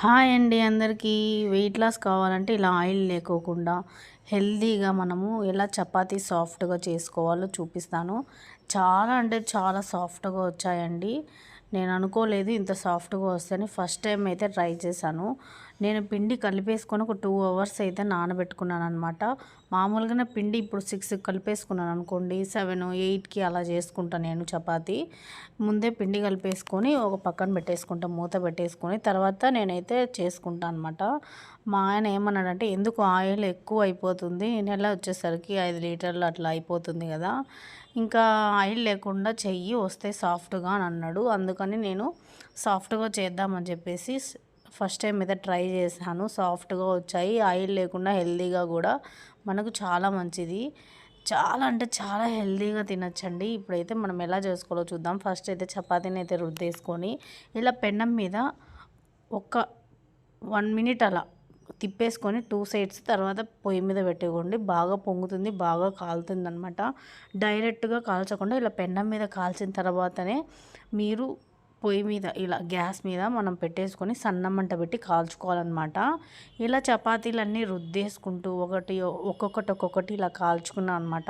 Hi అండి అందరికీ. Weight loss కావాలంటే ఇలా ఆయిల్ లేకోకుండా హెల్తీగా మనము ఎలా చపాతీ సాఫ్ట్గా చేసుకోవాలో చూపిస్తాను. చాలా అంటే చాలా సాఫ్ట్గా వచ్చాయండి. నేను అనుకోలేదు ఇంత సాఫ్ట్గా వస్తాయని. ఫస్ట్ టైం అయితే ట్రై చేశాను. నేను పిండి కలిపేసుకొని ఒక 2 అవర్స్ అయితే నానబెట్టుకున్నాను అనమాట. మామూలుగానే పిండి ఇప్పుడు 6కి కలిపేసుకున్నాను అనుకోండి, 7, 8కి అలా చేసుకుంటాను నేను చపాతీ. ముందే పిండి కలిపేసుకొని ఒక పక్కన పెట్టేసుకుంటాను, మూత పెట్టేసుకొని. తర్వాత నేనైతే చేసుకుంటాను అనమాట. మా ఆయన ఏమన్నాడంటే, ఎందుకు ఆయిల్ ఎక్కువ అయిపోతుంది, నెల వచ్చేసరికి 5 లీటర్లు అట్లా అయిపోతుంది కదా, ఇంకా ఆయిల్ లేకుండా చెయ్యి వస్తే సాఫ్ట్గా అని అన్నాడు. అందుకని నేను సాఫ్ట్గా చేద్దామని చెప్పేసి ఫస్ట్ టైం అయితే ట్రై చేశాను. సాఫ్ట్గా వచ్చాయి. ఆయిల్ లేకుండా హెల్తీగా కూడా మనకు చాలా మంచిది. చాలా అంటే చాలా హెల్తీగా తినచ్చండి. ఇప్పుడైతే మనం ఎలా చేసుకోవాలో చూద్దాం. ఫస్ట్ అయితే చపాతీని అయితే రుద్దేసుకొని ఇలా పెన్నం మీద ఒక 1 మినిట్ అలా తిప్పేసుకొని 2 సైడ్స్ తర్వాత పొయ్యి మీద పెట్టేయండి. బాగా పొంగుతుంది, బాగా కాలుతుంది అనమాట. డైరెక్ట్గా కాల్చకుండా ఇలా పెన్నం మీద కాల్చిన తర్వాతనే మీరు పొయ్యి మీద ఇలా గ్యాస్ మీద మనం పెట్టేసుకొని సన్నమంట పెట్టి కాల్చుకోవాలన్నమాట. ఇలా చపాతీలన్నీ రుద్దేసుకుంటూ ఒక్కొక్కటి ఇలా కాల్చుకున్నాను అనమాట.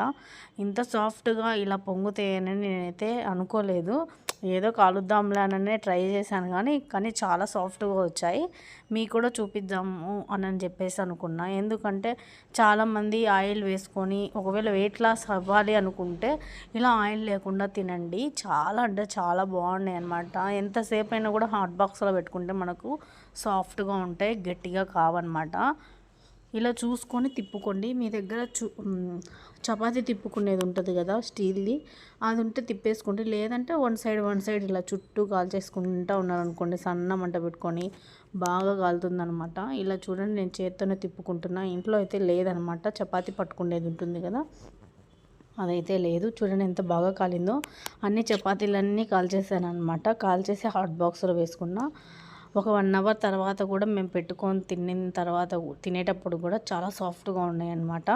ఇంత సాఫ్ట్గా ఇలా పొంగుతాయని నేనైతే అనుకోలేదు. ఏదో కాలుద్దాంలే అననే ట్రై చేశాను కానీ చాలా సాఫ్ట్గా వచ్చాయి. మీకు కూడా చూపిద్దాము అని చెప్పేసి అనుకున్నా. ఎందుకంటే చాలామంది ఆయిల్ వేసుకొని ఒకవేళ వెయిట్ లాస్ అవ్వాలి అనుకుంటే ఇలా ఆయిల్ లేకుండా తినండి. చాలా అంటే చాలా బాగున్నాయి అన్నమాట. ఎంతసేపు అయినా కూడా హాట్ బాక్స్లో పెట్టుకుంటే మనకు సాఫ్ట్గా ఉంటాయి, గట్టిగా కావన్నమాట. ఇలా చూసుకొని తిప్పుకోండి. మీ దగ్గర చపాతీ తిప్పుకునేది ఉంటుంది కదా స్టీల్ది, అది ఉంటే తిప్పేసుకోండి. లేదంటే వన్ సైడ్ ఇలా చుట్టూ కాల్చేసుకుంటూ ఉన్నారనుకోండి, సన్న మంట పెట్టుకొని బాగా కాలుతుందనమాట. ఇలా చూడండి, నేను చేత్తోనే తిప్పుకుంటున్నా. ఇంట్లో అయితే లేదనమాట, చపాతీ పట్టుకునేది ఉంటుంది కదా, అదైతే లేదు. చూడండి ఎంత బాగా కాలిందో. అన్ని చపాతీలన్నీ కాల్చేసాను అనమాట. కాల్చేసి హాట్ బాక్స్లో వేసుకున్నా. ఒక 1 అవర్ తర్వాత కూడా మేము పెట్టుకొని తినేటప్పుడు కూడా చాలా సాఫ్ట్గా ఉన్నాయన్నమాట.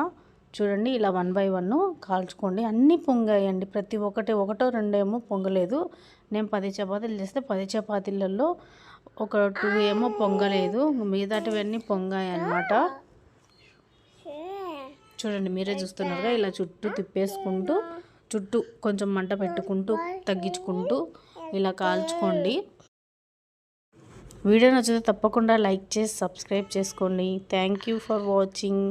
చూడండి ఇలా 1 బై 1 కాల్చుకోండి. అన్నీ పొంగాయండి. ప్రతి ఒకటో రెండో ఏమో పొంగలేదు. నేను 10 చపాతీలు చేస్తే 10 చపాతీలలో ఒక 2 ఏమో పొంగలేదు, మిగతాటివన్నీ పొంగాయి అన్నమాట. చూడండి, మీరే చూస్తున్నారుగా. ఇలా చుట్టూ తిప్పేసుకుంటూ చుట్టూ కొంచెం మంట పెట్టుకుంటూ తగ్గించుకుంటూ ఇలా కాల్చుకోండి. వీడియో నచ్చితే తప్పకుండా లైక్ చేసి సబ్స్క్రైబ్ చేసుకోండి. Thank you for watching.